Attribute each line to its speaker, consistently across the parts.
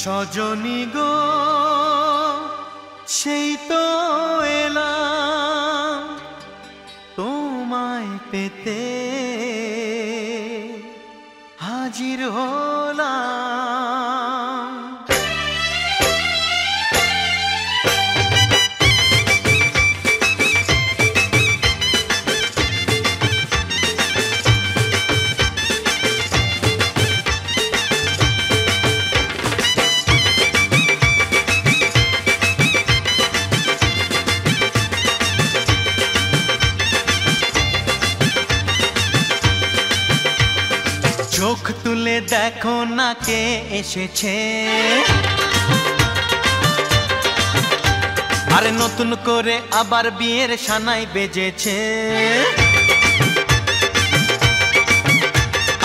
Speaker 1: সজনী গো সেই তো এলাম তোমায় পেতে হাজির হলাম। চোখ তুলে দেখো না কে এসেছে, আরে নতুন করে আবার বিয়ের সানাই বেজেছে।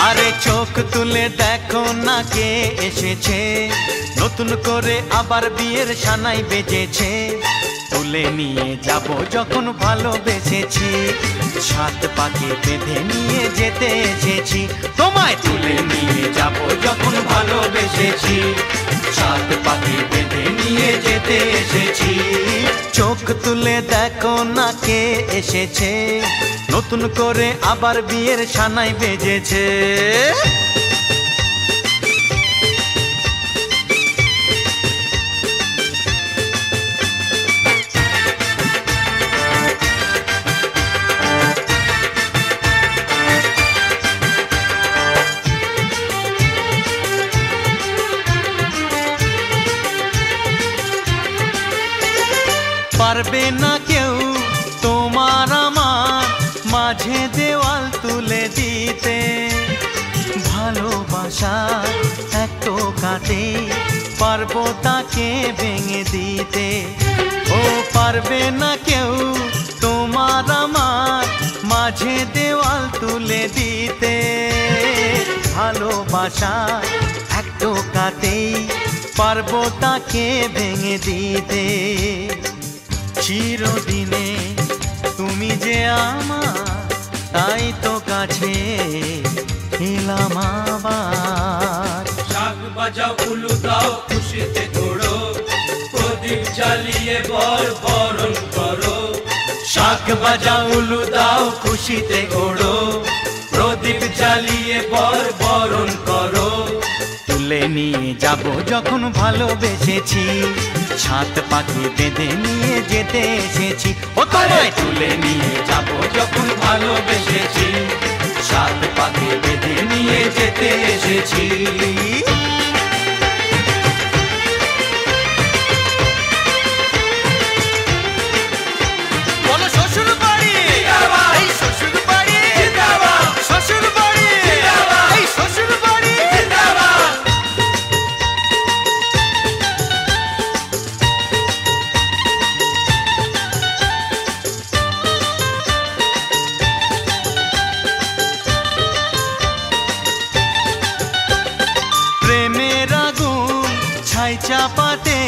Speaker 1: আরে চোখ তুলে দেখো না কে এসেছে, নতুন করে আবার বিয়ের সানাই বেজেছে। তুলে নিয়ে যাব যখন ভালোবেসেছি, সাত পাকে বেঁধে নিয়ে যেতে এসেছি। তোমায় তুলে নিয়ে যাব যখন ভালোবেসেছি, সাত পাকে বেঁধে নিয়ে যেতে এসেছি। চোখ তুলে দেখো না কে এসেছে, নতুন করে আবার বিয়ের সানাই বেজেছে। পারবে না কেউ তোমার আমার মাঝে দেওয়াল তুলে দিতে, ভালোবাসা এক টোকাতে পারবো তাকে ভেঙে দিতে। ও পারবে না কেউ তোমার আমার মাঝে দেওয়াল তুলে দিতে, ভালোবাসা এক টোকাতেই পারবো তাকে ভেঙে দিতে। চিরদিনে তুমি যে আমার, তাই তো কাছে এলাম আবার।
Speaker 2: শাক বাজাও উলু দাও খুশিতে ঘোড়ো, প্রদীপ জ্বালিয়ে বরণ করো।
Speaker 1: শাক বাজাও উলু দাও খুশিতে ঘোড়ো, প্রদীপ জ্বালিয়ে বরণ করো। তুলে নিয়ে যাব যখন ভালোবেসেছি, সাত পাকে বেঁধে নিয়ে যেতে এসেছি। ও তোমায় তুলে নিয়ে যাব যখন ভালোবেসেছি, সাত পাকে বেঁধে নিয়ে যেতে এসেছি। বলো শ্বশুর বাড়ি, এই শ্বশুর বাড়ি, শ্বশুর বাড়ি, এই শ্বশুর বাড়ি। প্রেমের আগুন ছাই চাপাতে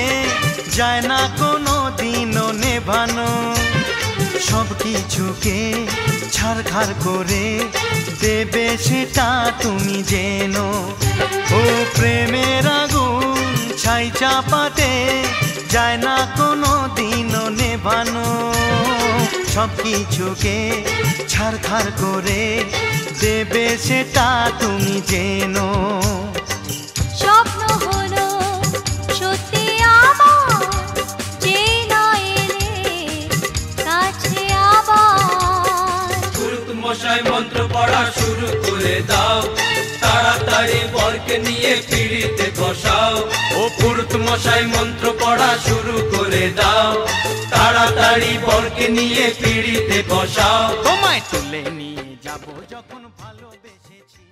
Speaker 1: যায় না কোনো দিনও নেভানো, সব কিছুকে ছারখার করে দেবে সেটা তুমি জেনো। ও প্রেমের আগুন ছাই চাপাতে যায় না কোনো দিনও নেভানো, সব কিছুকে ছারখার করে দেবে সেটা তুমি জেনো।
Speaker 3: স্বপ্ন হলো সত্যি আমার, যে না এলে কাছে আবার।
Speaker 2: পুরুত মশাই মন্ত্র পড়া শুরু করে দাও, তাড়াতাড়ি বরকে নিয়ে পিড়িতে বসাও। ও পুরুত মশাই মন্ত্র পড়া শুরু করে দাও, তাড়াতাড়ি বরকে নিয়ে পিড়িতে বসাও।
Speaker 1: তোমায় তুলে নিয়ে যাব যখন ভালোবেসেছি।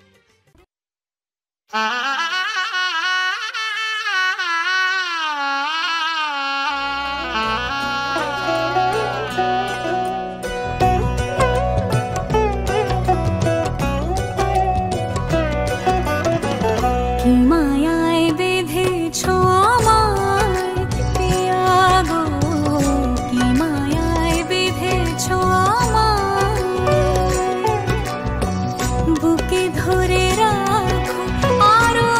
Speaker 3: কি মায়ায় বেঁধেছো আমায় পিয়া গো, কি মায়ায় বেঁধেছো আমায়। বুকে ধরে রাখো আরো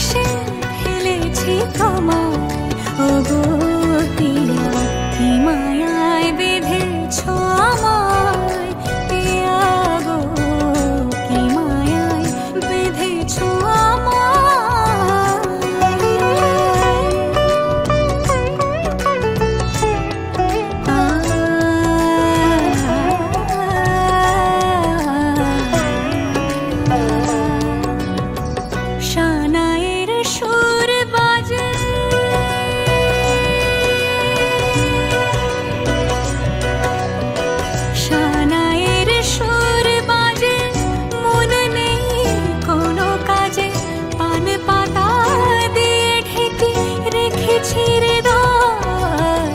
Speaker 3: বেশে ফেলেছি তোমায় ওগো পিয়া, কি মায়ায় বেঁধেছ আমায় পিয়া গো, কি মায়ায় বেঁধেছ শানায়ের সুর বাজে, শানায়ের সুর বাজে, মন নেই কোনো কাজে, পান পাতা দিয়ে ঢেকে রেখেছি হৃদয়,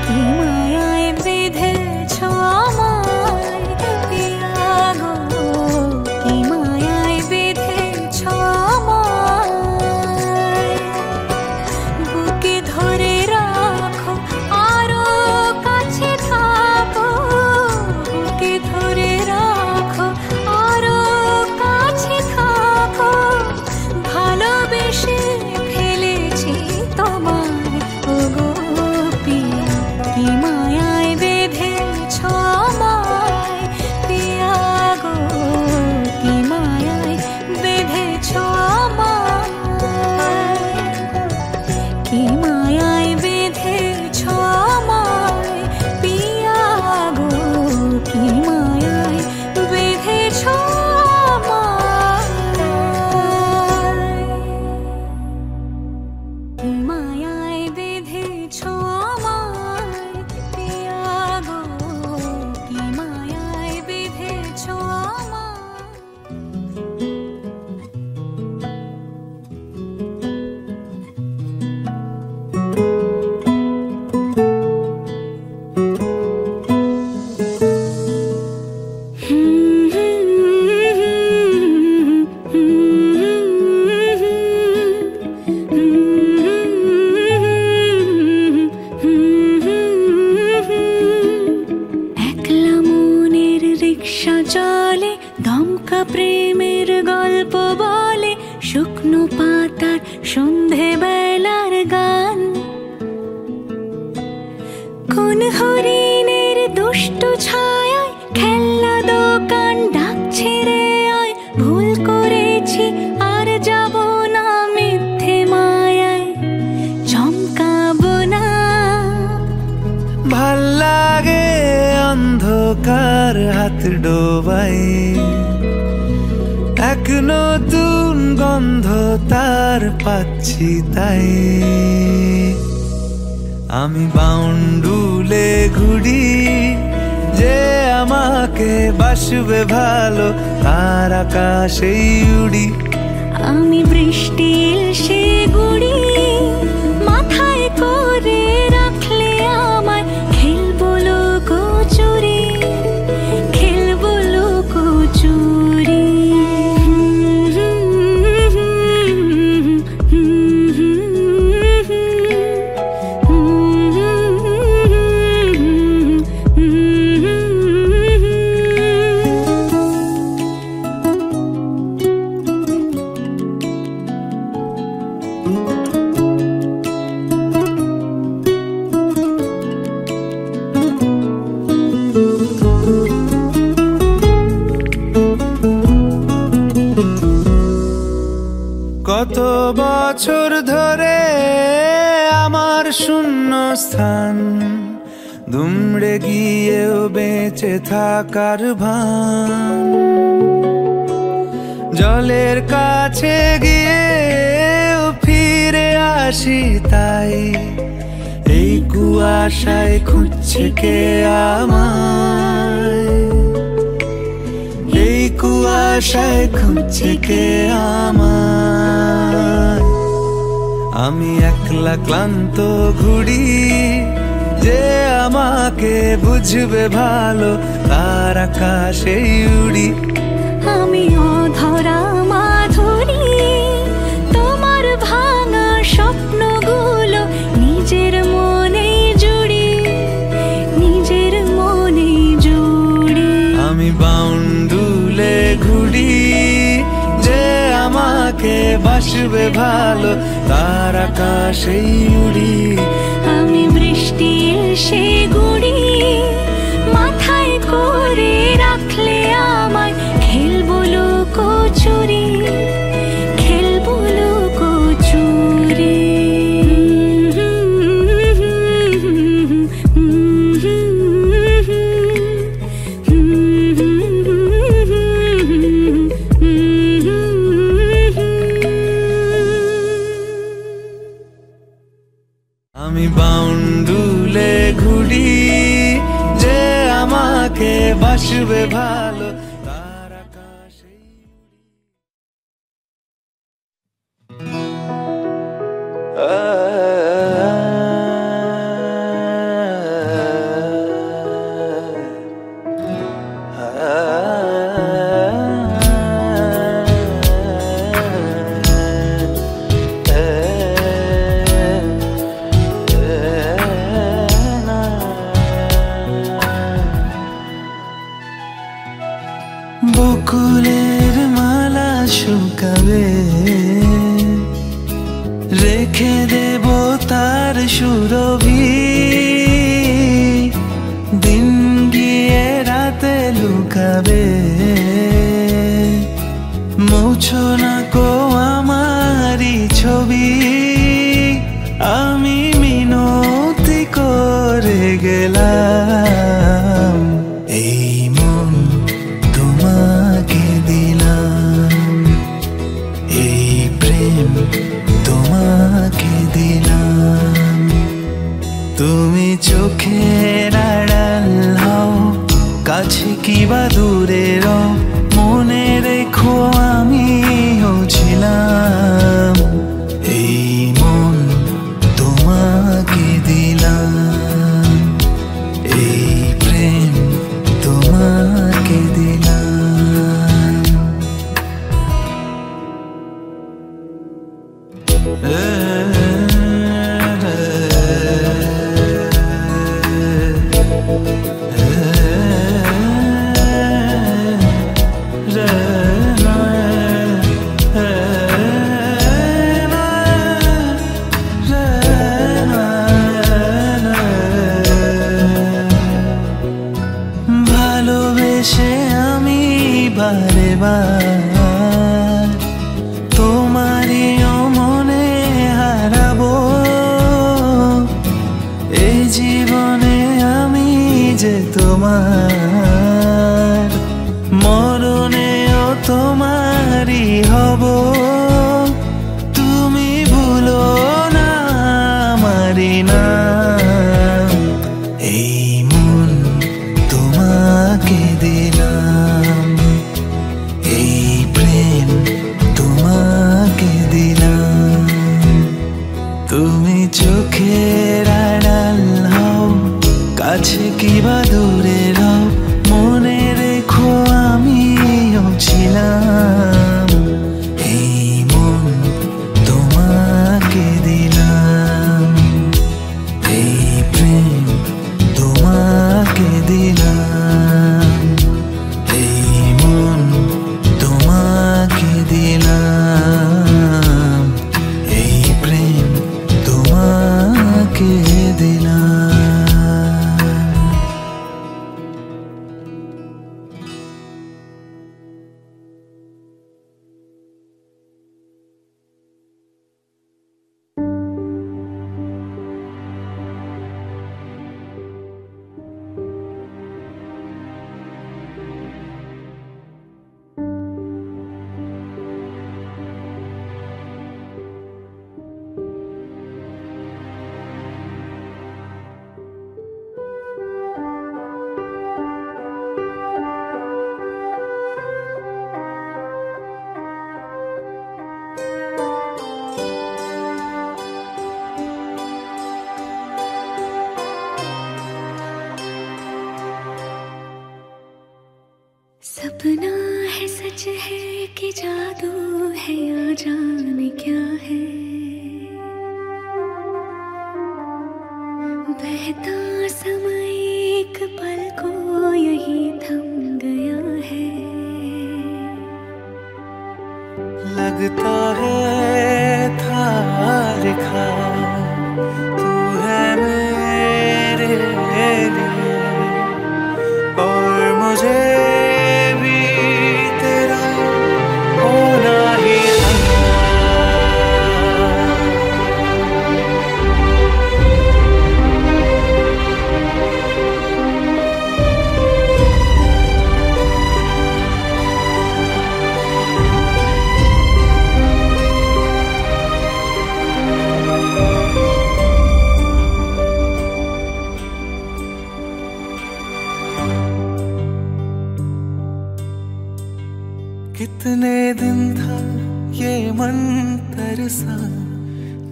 Speaker 3: কি মায়ায় বেঁধেছ আমায় পিয়া গো, কি মায়ায় বেঁধেছ আমায়, বুকে ধরে রাখো আরো কাছে থাকো, বুকে ধরে রাখো আরো কাছে থাকো, ভালোবেসে ফেলেছি তোমায় ওগো পিয়া, কি মায়ায় বেঁধেছ আমায় পিয়া গো, কি মায়ায় বেঁধেছ আমায়, কি মায়ায় বেঁধেছ আমায় পিয়া গো, কি মায়ায় বেঁধেছ আমায়, কি মায়ায় বেঁধেছ আমায় পিয়া গো, কি মায়ায় বেঁধেছ আমায়। একলা মনের রিক্সা চলে, দমকা প্রেমের গল্প বলে, শুকনো পাতার সন্ধে বেলার গান, কোন হরিণের দুষ্টু ছায়ায় খেলনা দোকান ডাকছে রে আয়, ভুল করেছি আর যাব না মিথ্যে মায়ায়, চমকাবো না।
Speaker 4: ভাল লাগে অন্ধকার হাত ডোবাই, এক নতুন গন্ধ তার পাচ্ছি তাই, আমি বাউন্ডুলে ঘুরি, যে আমাকে বাসবে ভালো তার আকাশেই উড়ি,
Speaker 3: আমি বৃষ্টির সে গুড়ি, মাথায় করে রাখলে আমায় খেলবো লুকোচুরি, খেলবো লুকোচুরি।
Speaker 4: কত বছর ধরে আমার শূন্য স্থান, দুমড়ে গিয়েও বেঁচে থাকার ভান, জলের কাছে গিয়েও ফিরে আসি তাই, এই কুয়াশায় খুঁজছে কে আমায়, এই কুয়াশায় খুঁজছে কে আমায়, আমি একলা ক্লান্ত ঘুরি, যে আমাকে বুঝবে ভালো তার আকাশেই উড়ি,
Speaker 3: আমি অধরা মাধুরী, তোমার ভাঙা স্বপ্নগুলো নিজের মনে জুড়ি, নিজের মনে জুড়ি,
Speaker 4: আমি বাউন্ডুলে ঘুরি, যে আমাকে বাসবে ভালো তার আকাশেই উড়ি।
Speaker 3: আমি বৃষ্টি এসে গুড়ি মাথায় করে রাখলে আমায় খেলবো লুকোচুরি, খেলবো লুকোচুরি।
Speaker 4: আমি বাউন্ডুলে ঘুরি যে আমাকে বাসবে ভালো তার আকাশেই বকুলের মালা শুকাবে রেখে দেব তার সুরভি, দিন গিয়ে রাতে লুকাবে মুছো না কো আমারি ছবি। আমি মিনতি করে গেলাম এই মন তোমাকে দিলাম, এই প্রেম তোমাকে দিলাম। তুমি চোখের আড়াল হও কাছে কিবা দূরে রও, মনে রেখো আমিও ছিলাম এই মন তোমাকে দিলাম, এই প্রেম তোমাকে দিলাম। ভালোবেসে আমি বারে বার তোমারই মনে হারাবো, এই জীবনে আমি যে তোমার, মরণেও তোমারই হব। তুমি ভুলো না আমারি নাম, এই মন তোমাকে দিলাম, এই প্রেম তোমাকে দিলাম। তুমি চোখের আড়াল হও কাছে কিবা দূরে রও,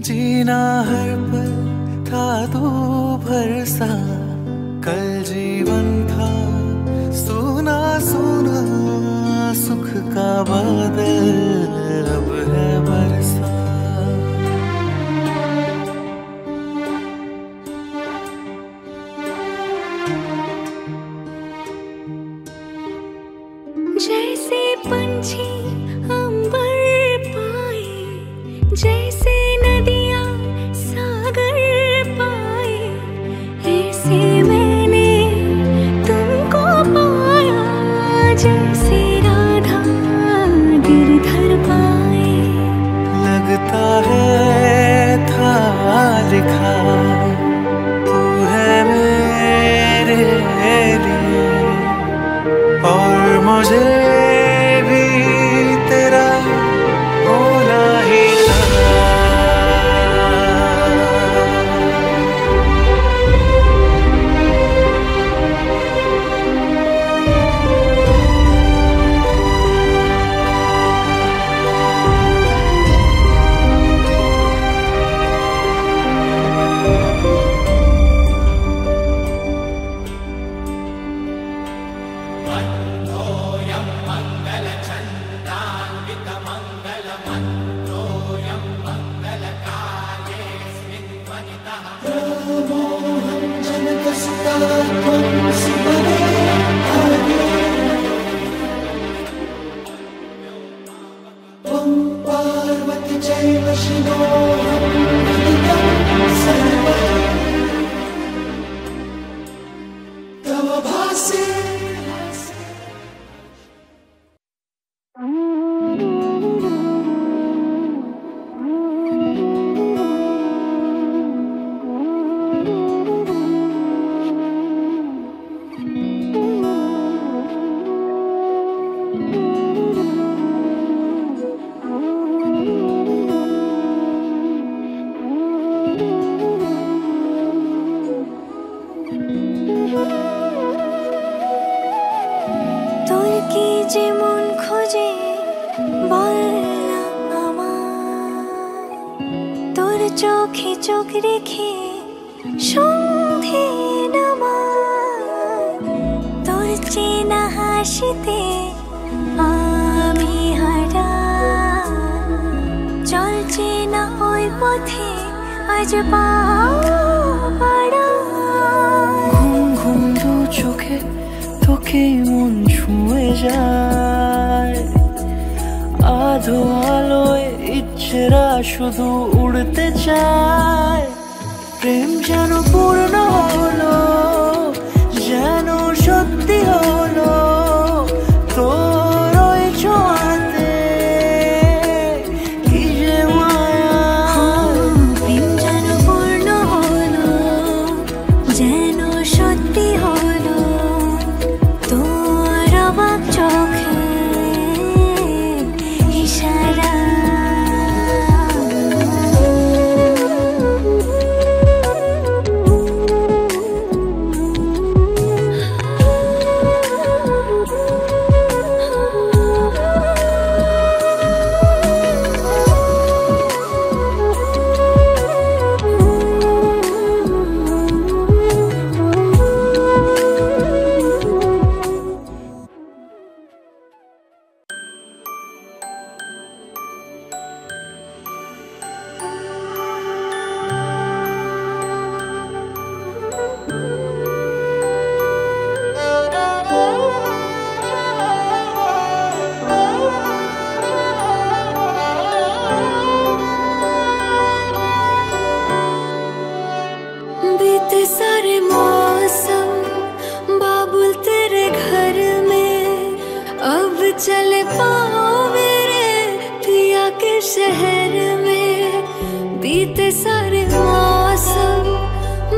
Speaker 4: जीना हर पल था तू भरसा, कल जीवन था सुना सुना, सुख का बादल अब है बरसा।
Speaker 3: जैसे पंछी अंबर पाए, जैसे नदियाँ सागर पाए, ऐसे मैंने तुमको पाया, जैसे राधा गिरधर पाए।
Speaker 4: लगता है था लिखा तू है मेरे लिए, और मुझे भी तेरा होना ही था।
Speaker 3: চোখে চোখ রেখে সন্ধে নামায়, তোর চেনা হাসিতে আমি হারা, চলছে না ওই পথে আজ পা বাড়া।
Speaker 4: ঘুম ঘুম দু চোখে তোকে মন ছুঁয়ে যায়, আধো আলোয় ইচ্ছেরা শুধু উড়তে চায়। প্রেম যেন পূর্ণ হলো, যেন সত্যি হলো তোর ওই ছোঁয়াতে, কি যে মায়া।
Speaker 3: প্রেম যেন পূর্ণ হলো, যেন সত্যি হলো তোর অবাক চোখে ইশারা। चले पाओ मेरे पिया के शहर में, बीते सारे मौसम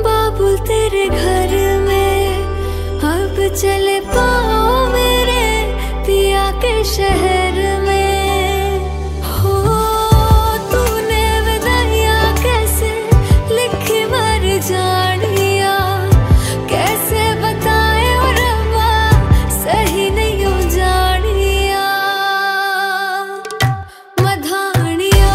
Speaker 3: बाबुल तेरे घर में। अब चले पाओ मेरे पिया के शहर में। हो तूने विदाइयाँ कैसे लिखी मर जानिया, कैसे बताए और रब्बा सही नहीं हो जानिया। मधानिया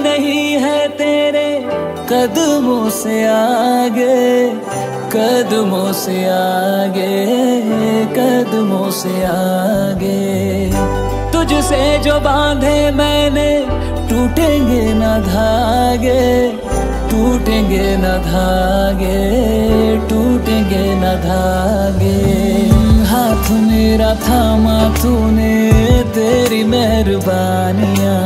Speaker 4: नहीं है तेरे कदमों से आगे, कदमों से आगे, कदमों से आगे। तुझसे जो बांधे मैंने टूटेंगे न धागे, टूटेंगे न धागे, टूटेंगे न धागे। हाथ मेरा थामा तूने, तेरी मेहरबानियाँ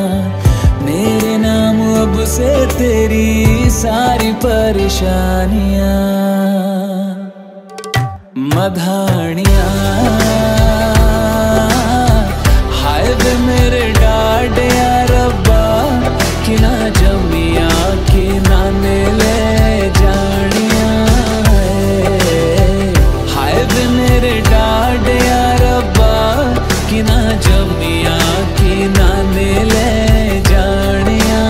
Speaker 4: मेरे नाम अब से तेरी सारी परेशानियाँ। मधानियाँ हाय वे मेरे डाडे रब्बा, कि ना जमिया कि ना ले जानिया। हाय वे मेरे डाडे रब्बा, कि ना जमिया कि ना ले जानिया।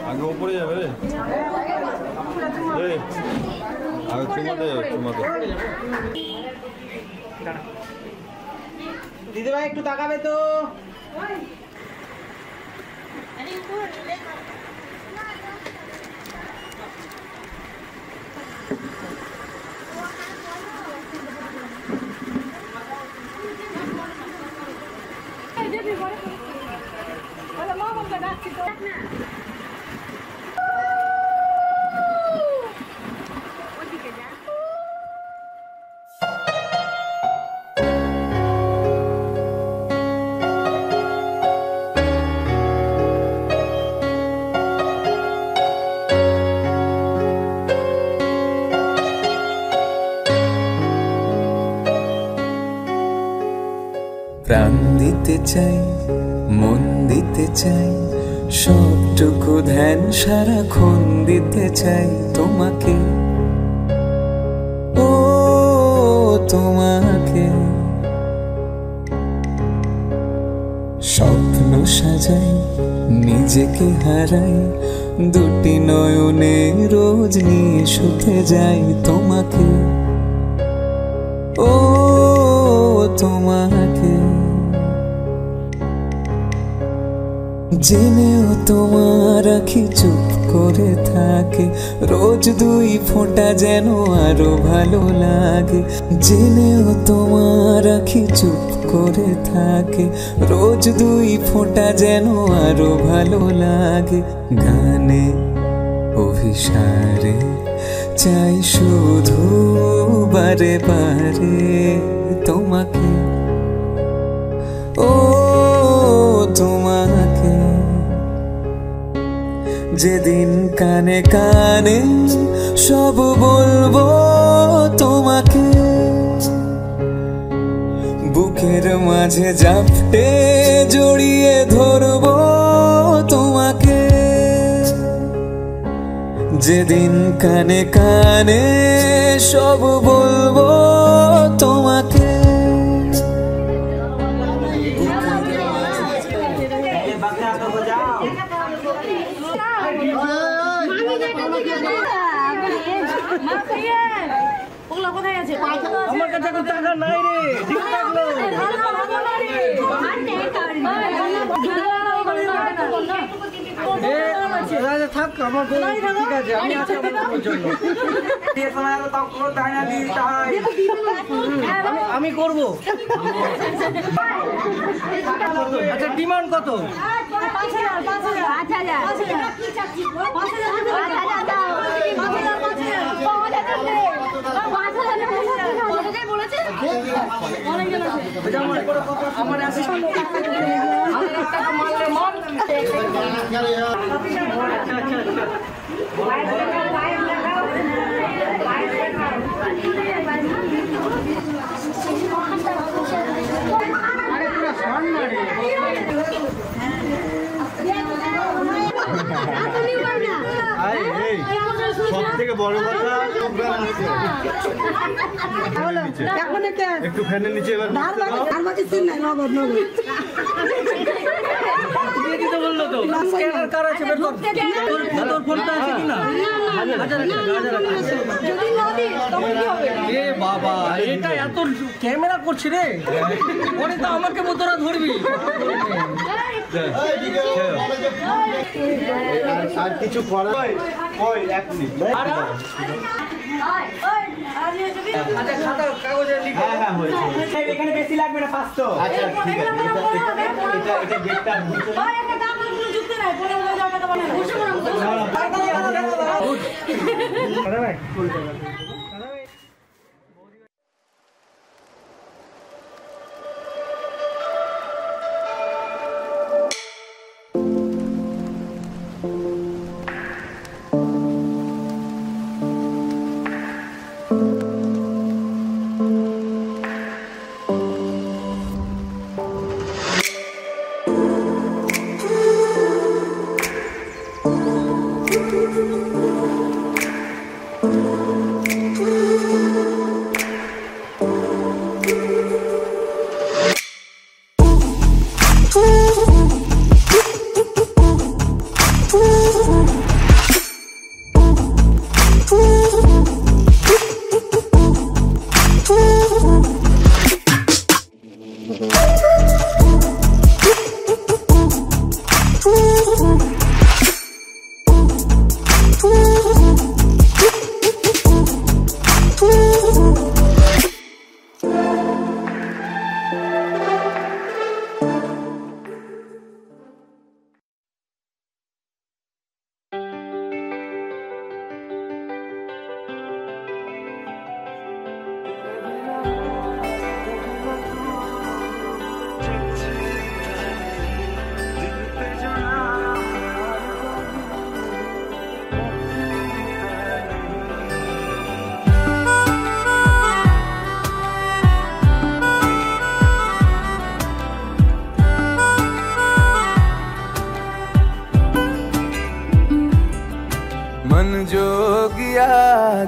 Speaker 5: আগে উপরে যাবে রে আগে চুমাতে
Speaker 6: দিদি ভাই একটু তাকাবে তো
Speaker 4: প্রাণ দিতে চাই মন দিতে চাই সবটুকু ধ্যান সারাক্ষণ দিতে চাই তোমাকে ও তোমাকে স্বপ্ন সাজাই নিজেকে হারাই দুটি নয়নে রোজ নিয়ে শুতে যাই তোমাকে ও তোমাকে জেনেও তোমার আখি চুপ করে থাকে রোজ দুই ফোঁটা যেন আরো ভালো লাগে জেনেও তোমার আখি চুপ করে থাকে রোজ দুই ফোঁটা যেন আরো ভালো লাগে গানে অভিসারে চাই শুধু বারে বারে তোমাকে ও তোমাকে যেদিন কানে কানে সব বলবো তোমাকে বুকের মাঝে জাপটে জড়িয়ে ধরবো তোমাকে যেদিন কানে কানে সব বলবো তোমাকে
Speaker 6: আমার কাছে টাকা নাই রে ঠিক থাকলো থাক আমার ঠিক আছে আমি আছি আমি করবো আচ্ছা ডিমান্ড কত আমার অ্যাসিস্ট্যান্ট আমি একটা মারলে মার
Speaker 5: সব থেকে বড় কথা একটু ফ্যানের নিচে এবার
Speaker 6: বললো তো স্ক্যানার কার আছে তোর ফোনটা আছে কিনা এ বাবা এটা এত ক্যামেরা করছি রে ওরে তো আমাকে বোতরা ধরবি
Speaker 5: আর কিছু করার ওই এক মিনিট
Speaker 6: আচ্ছা খাতা কাগজে লিখে
Speaker 5: হ্যাঁ হয়েছে
Speaker 6: এখানে বেশি লাগবে না 500
Speaker 5: আচ্ছা ঠিক আছে এটা গেটটা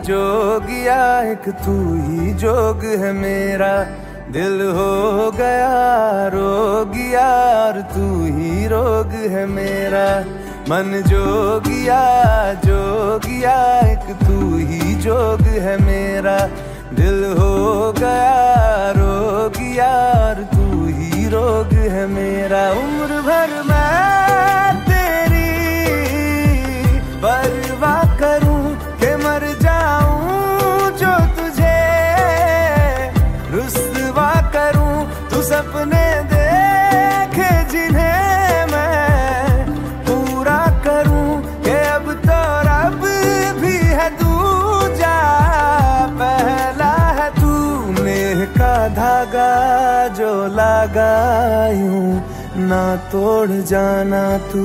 Speaker 4: जोगिया एक तू ही जोग है मेरा दिल हो गया रोगिया और तू ही रोग है मेरा मन जोगिया जोगिया एक तू ही जोग है मेरा दिल हो गया रोगिया और तू ही रोग है मेरा उम्र भर मैं तेरी परवाह करूं के मर जाऊं जो तुझे रुस्वा करूं तू सपने देखे जिन्हें मैं पूरा करूं के अब तो रब भी है दूजा पहला है तूने का धागा जो लगा यूं ना तोड़ जाना तू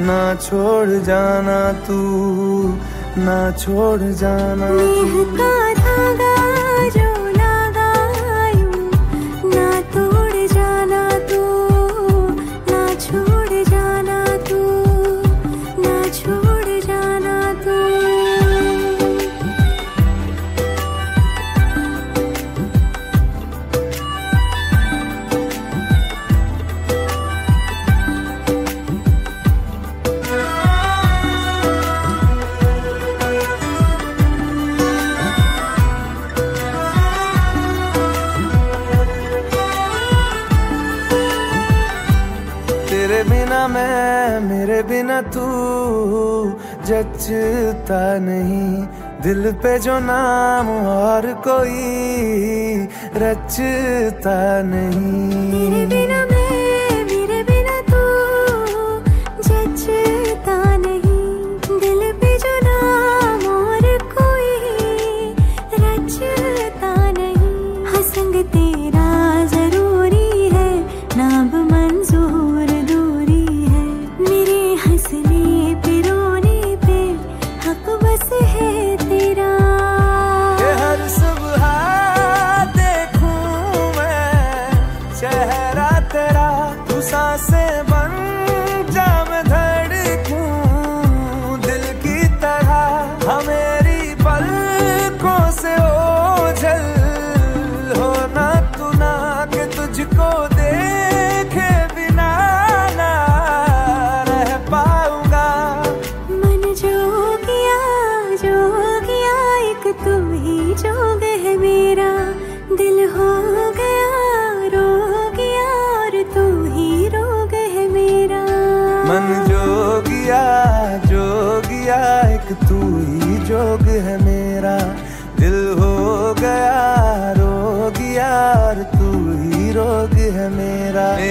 Speaker 4: ना छोड़ जाना तू ना छोड़ जाना
Speaker 3: नेह का धागा जो लगा यूं ना तोड़ जाना तू ना छोड़ जाना तू ना छोड़ जाना तू
Speaker 4: मैं मेरे बिना तू जचता नहीं दिल पे जो नाम और कोई रचता नहीं
Speaker 3: तेरे बिना मैं मेरे बिना तू जचता नहीं दिल पे जो नाम और कोई रचता नहीं हाँ संग तेरा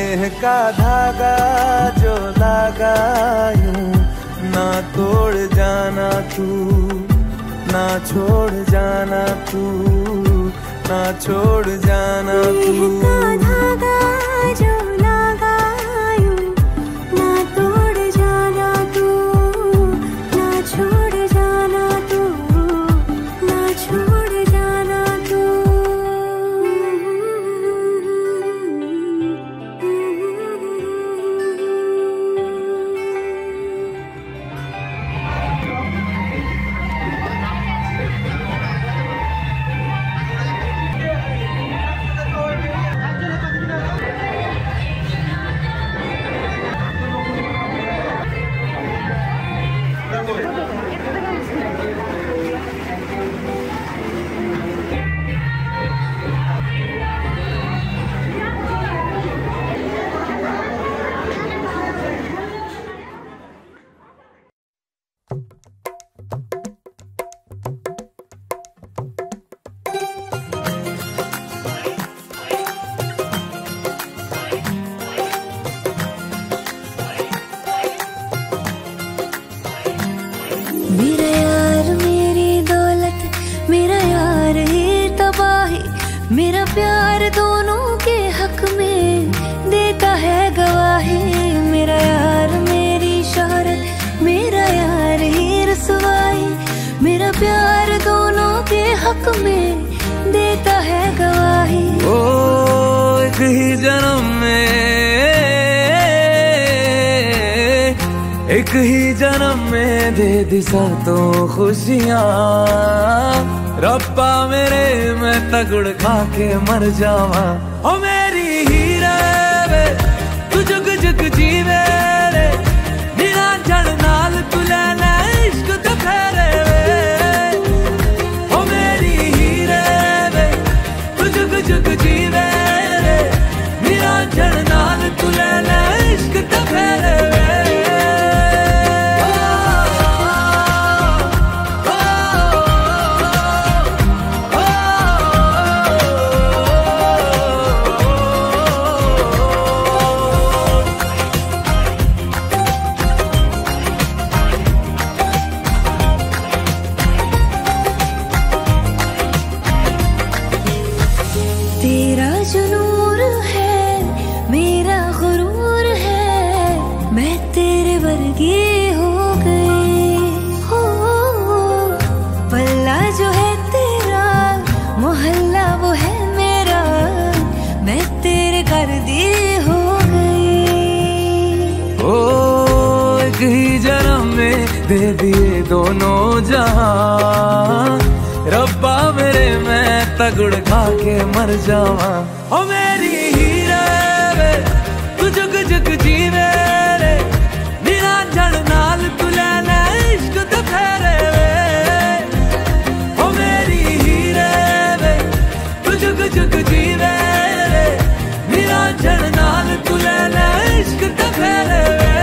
Speaker 4: स्नेह का धागा जो लगा यूं ना तोड़ जाना तू, ना छोड़ जाना तू, ना छोड़ जाना तू।
Speaker 3: धागा जो लगा यूं ना तोड़ जाना तू, ना छोड़ जाना तू, ना छोड़ जाना तू। मेरा यार मेरी दौलत, मेरा यार ही तबाही, मेरा प्यार दोनों के हक में देता है गवाही। मेरा यार मेरी शोहरत, मेरा यार ही रसवाई, मेरा प्यार दोनों के हक में देता है गवाही।
Speaker 4: ओ एक ही जन्म में, एक ही जन्म में दे दी सातों खुशियाँ। रब्बा मेरे मैं तगड़ खा के मर जावा। ओ मेरी हीरे वे तू जुग जुग जीवे रे, बिना जड़ नाल तू ले ले इश्क तो फेरे वे। ओ मेरी हीरे वे तू जुग जुग जीवे रे, बिना जड़ नाल तू ले ले इश्क तो फेरे वे।
Speaker 3: तेरा जो नूर है मेरा गुरूर है, मैं तेरे वर्गी हो गई हो। पल्ला जो है तेरा मोहल्ला वो है मेरा, मैं तेरे घर दी हो गई।
Speaker 4: ओ एक ही जन्म में दे दिए दोनों जहां। रब्बा मेरे मैं तगड़ खा के मर जावा। ओ मेरी हीरे वे तू जुग जुग जीवे रे, बिना जड़ नाल तू ले ले इश्क तो फेरे वे। ओ मेरी हीरे वे तू जुग जुग जीवे रे, बिना जड़ नाल तू ले ले इश्क तो फेरे वे।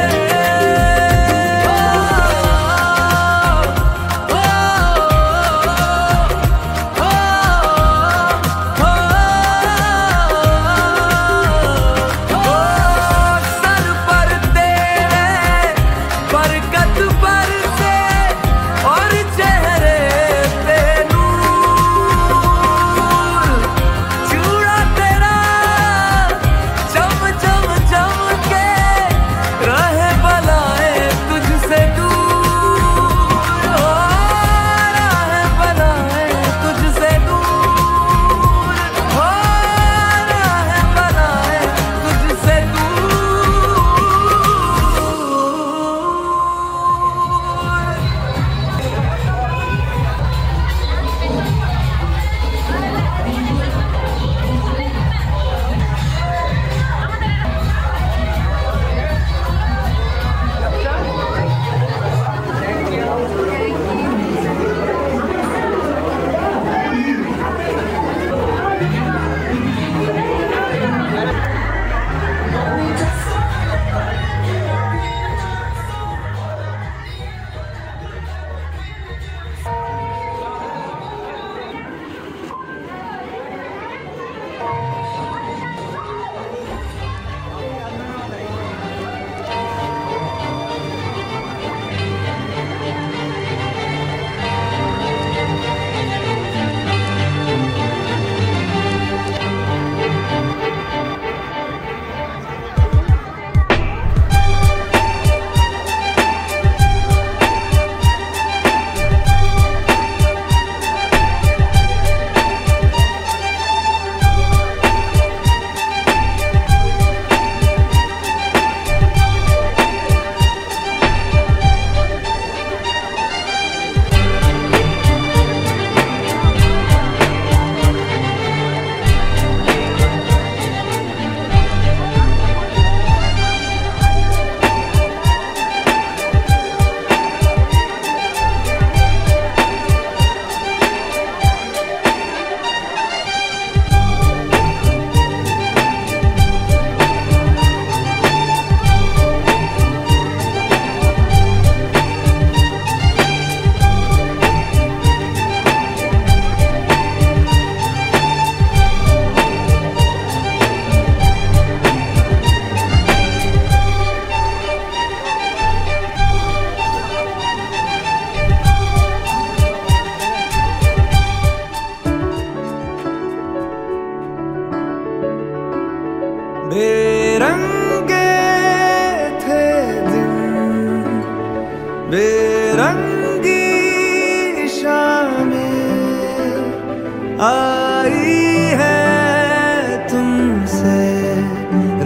Speaker 4: आई है तुमसे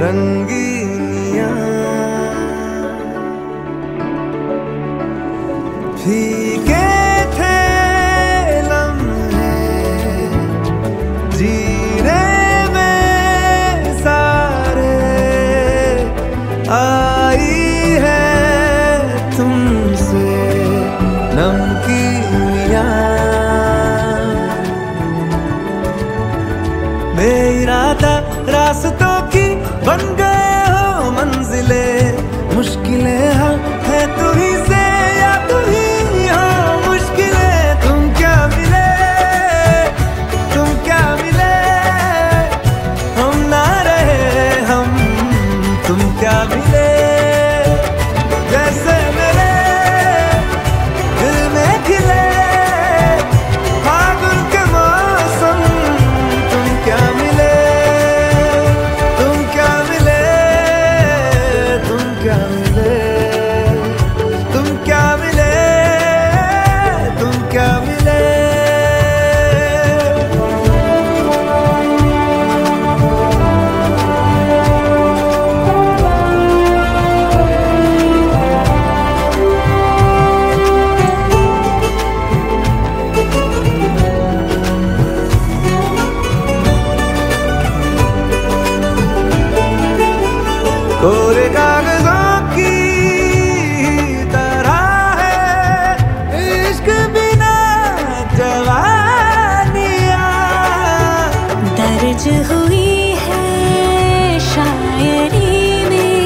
Speaker 4: रंगीनियां, फीके थे लम्हे जीने में सारे, आई है तुमसे नमकीनियां। बेइरादा रास्तों की बन गए हो मंजिले, मुश्किलें हल है तू ही से या तू ही हो मुश्किलें। तुम क्या मिले, तुम क्या मिले, हम ना रहे हम, तुम क्या मिले। जैसे मेरे दिल में खिले फागुन के मौसम, तुम क्या मिले, तुम क्या मिले, तुम क्या मिले, तुम क्या मिले, तुम क्या मिले। कोरे कागजों की तरह है इश्क बिना जवानियां,
Speaker 3: दर्ज हुई है शायरी में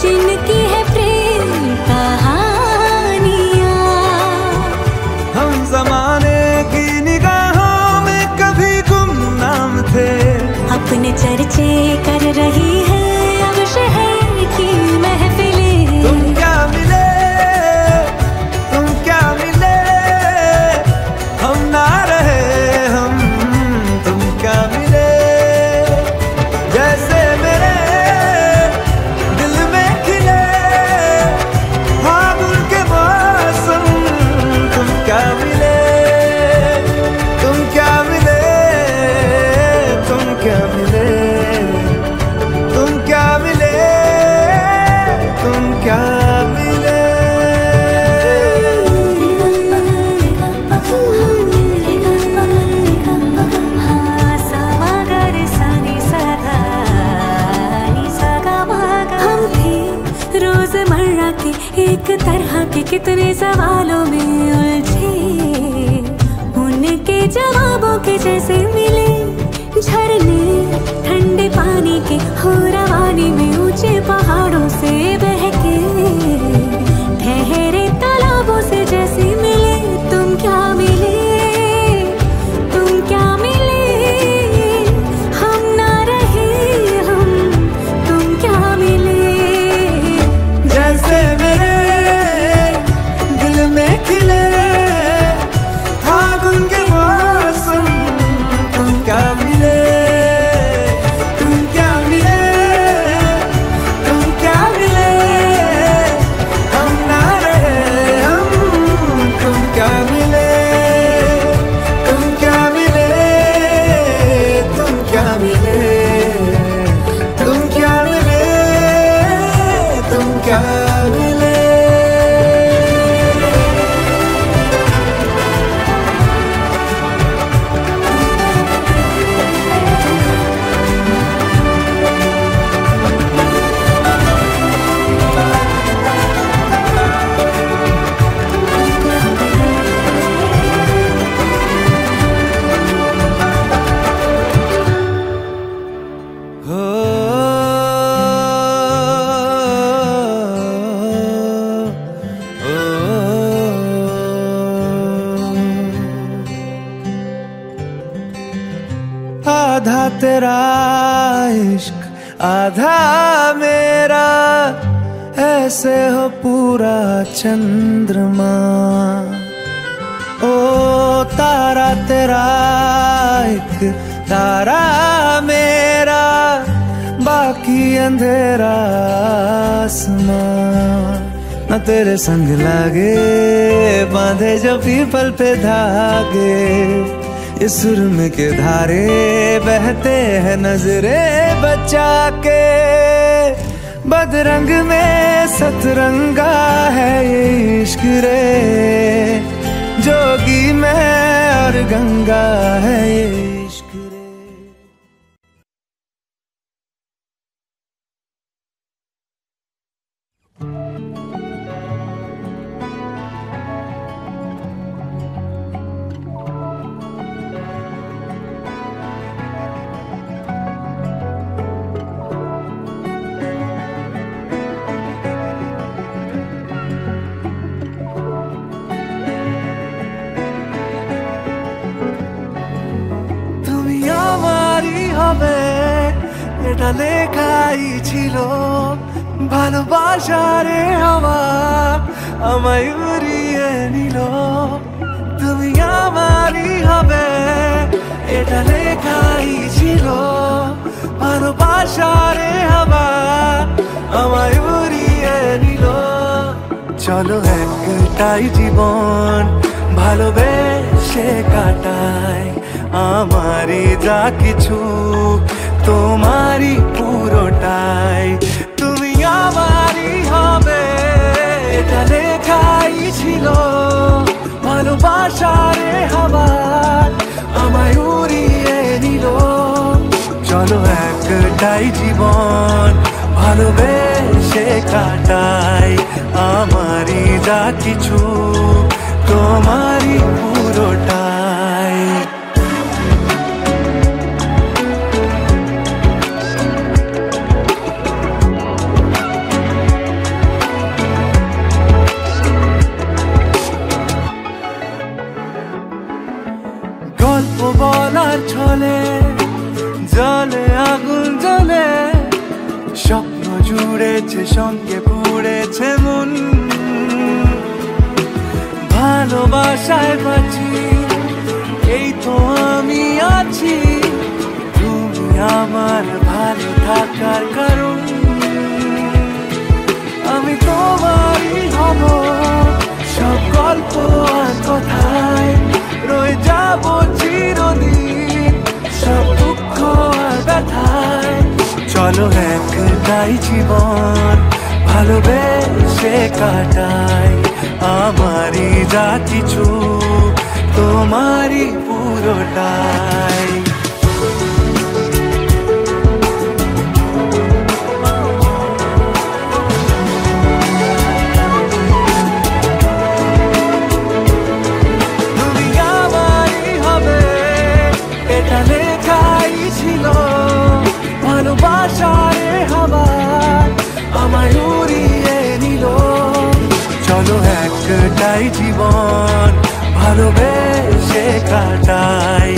Speaker 3: जिनकी है प्रेम कहानियां।
Speaker 4: हम जमाने की निगाहों में कभी गुमनाम थे,
Speaker 3: अपने चर्चे कर रही है अब शहर की महफिलें।
Speaker 4: तुम क्या मिले, तुम क्या मिले, हम ना रहे हम, तुम क्या मिले। जैसे मेरे दिल में खिले फागुन के मौसम, तुम क्या मिले, तुम क्या मिले, तुम क्या मिले, तुम क्या मिले, तुम क्या मिले।
Speaker 3: हम थे रोजमर्रा के एक तरह के कितने सवालों में उलझे, उनके जवाबों के जैसे मिले झरने ठंडे पानी के हो रवानी में, ऊंचे पहाड़ों से बहके ठहरे तालाबों से जैसे मिले। तुम क्या मिले, तुम क्या मिले, हम ना रहे हम, तुम क्या मिले।
Speaker 4: जैसे मेरे दिल में खिले फागुन के मौसम, तुम क्या मिले, तुम क्या मिले, तुम क्या मिले, हम ना रहे हम, तुम क्या मिले, तुम क्या मिले, तुम क्या मिले, तुम क्या मिले, तुम क्या मिले। आधा तेरा इश्क आधा मेरा, ऐसे हो पूरा चंद्रमा। ओ तारा तेरा एक तारा मेरा, बाकी अंधेरा आसमां। न तेरे संग लागे बांधे जो पीपल पे धागे, इस सुरम के धारे बहते हैं नजरे बचा के, बदरंग में सतरंगा है ये इश्क रे, जोगी में और गंगा है ये इश्क रे। এটা লেখাই ছিল, ভালোবাসারে হাওয়া আমায় উড়িয়ে নিল। তুমি আমারই হবে এটা লেখাই ছিল, ভালোবাসারে হাওয়া আমায় উড়িয়ে নিল। চলো একটাই জীবন ভালোবেসে কাটাই, আমারই যা কিছু তোমারই পুরোটাই। তুমি আমারই হবে এটা লেখাই ছিল, ভালোবাসারে হাওয়া আমায় উড়িয়ে নিল। চলো একটাই জীবন ভালোবেসে কাটাই, আমারই যা কিছু তোমারই পুরোটাই। গল্প বলার ছলে জলে আগুন জ্বলে, স্বপ্ন জুড়েছে সঙ্গে পুড়েছে মন। ভালোবাসায় বাঁচি এই তো আমি আছি, তুমি আমার ভালো থাকার কারণ। আমি তোমারই হব সব গল্প আর কথায়, রয়ে যাব চিরদিন সব দুঃখ আর ব্যথায়। চলো একটাই জীবন ভালোবেসে কাটাই, আমারই যা কিছু তোমারই পুরোটাই। তুমি আমারই হবে এটা লেখাই ছিল, ভালোবাসারে হাওয়া আমায় উড়িয়ে নিল। চলো একটাই জীবন ভালোবেসে কাটাই,